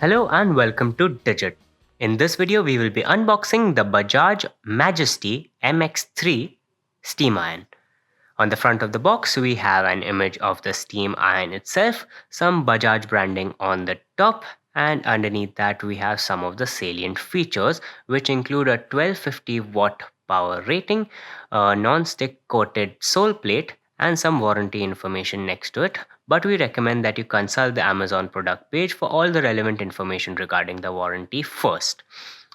Hello and welcome to Digit. In this video, we will be unboxing the Bajaj Majesty MX-3 steam iron. On the front of the box, we have an image of the steam iron itself, some Bajaj branding on the top, and underneath that we have some of the salient features, which include a 1250 watt power rating, a non-stick coated sole plate, and some warranty information next to it. But we recommend that you consult the Amazon product page for all the relevant information regarding the warranty first.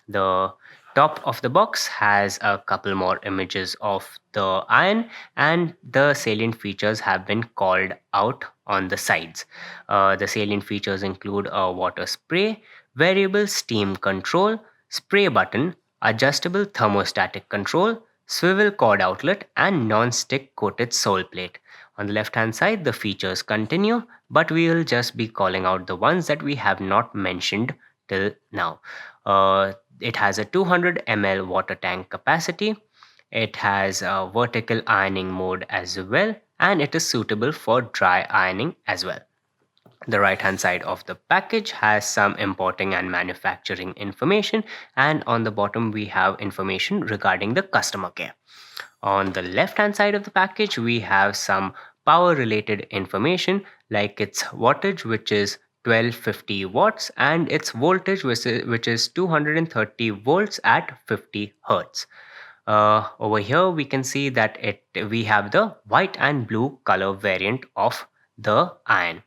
The top of the box has a couple more images of the iron, and the salient features have been called out on the sides. The salient features include a water spray, variable steam control, spray button, adjustable thermostatic control, swivel cord outlet, and non-stick coated sole plate. On the left hand side, the features continue, but we will just be calling out the ones that we have not mentioned till now. It has a 200 ml water tank capacity. It has a vertical ironing mode as well, and it is suitable for dry ironing as well. The right hand side of the package has some importing and manufacturing information, and on the bottom we have information regarding the customer care. On the left hand side of the package, we have some power related information like its wattage, which is 1250 watts, and its voltage, which is 230 volts at 50 hertz. Over here we can see that we have the white and blue color variant of the iron.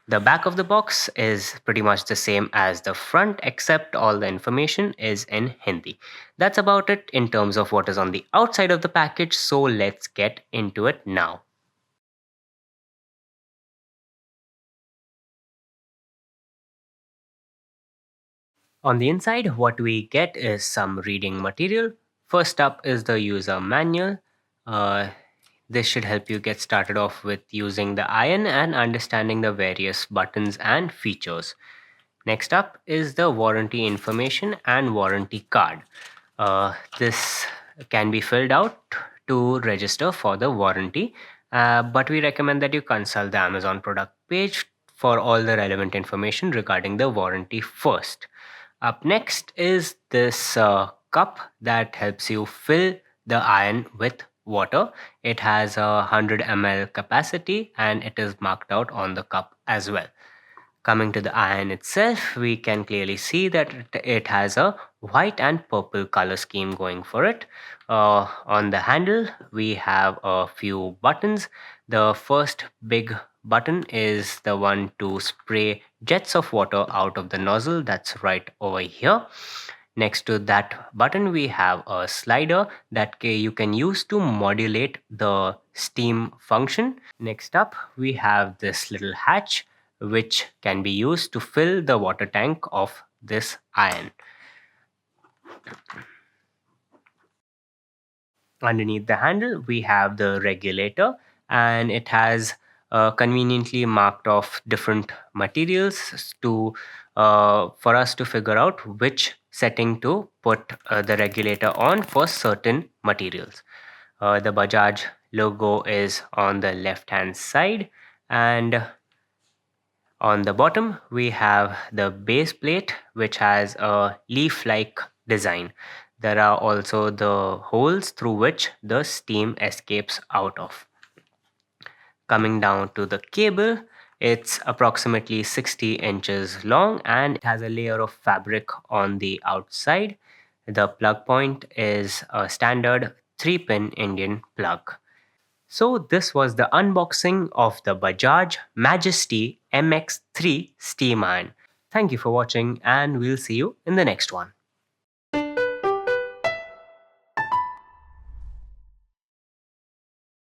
The back of the box is pretty much the same as the front, except all the information is in Hindi. That's about it in terms of what is on the outside of the package, so let's get into it now. On the inside, what we get is some reading material. First up is the user manual. This should help you get started off with using the iron and understanding the various buttons and features. Next up is the warranty information and warranty card. This can be filled out to register for the warranty, but we recommend that you consult the Amazon product page for all the relevant information regarding the warranty first. Up next is this cup that helps you fill the iron with water. It has a 100 ml capacity and it is marked out on the cup as well. Coming to the iron itself, we can clearly see that it has a white and purple color scheme going for it. On the handle, we have a few buttons. The first big button is the one to spray jets of water out of the nozzle. That's right over here. Next to that button, we have a slider that you can use to modulate the steam function. Next up, we have this little hatch which can be used to fill the water tank of this iron. Underneath the handle, we have the regulator, and it has conveniently marked off different materials to for us to figure out which setting to put the regulator on for certain materials. The Bajaj logo is on the left hand side, and on the bottom we have the base plate, which has a leaf-like design. There are also the holes through which the steam escapes out of. Coming down to the cable, it's approximately 60 inches long and it has a layer of fabric on the outside. The plug point is a standard 3-pin Indian plug. So this was the unboxing of the Bajaj Majesty MX-3 steam iron. Thank you for watching and we'll see you in the next one.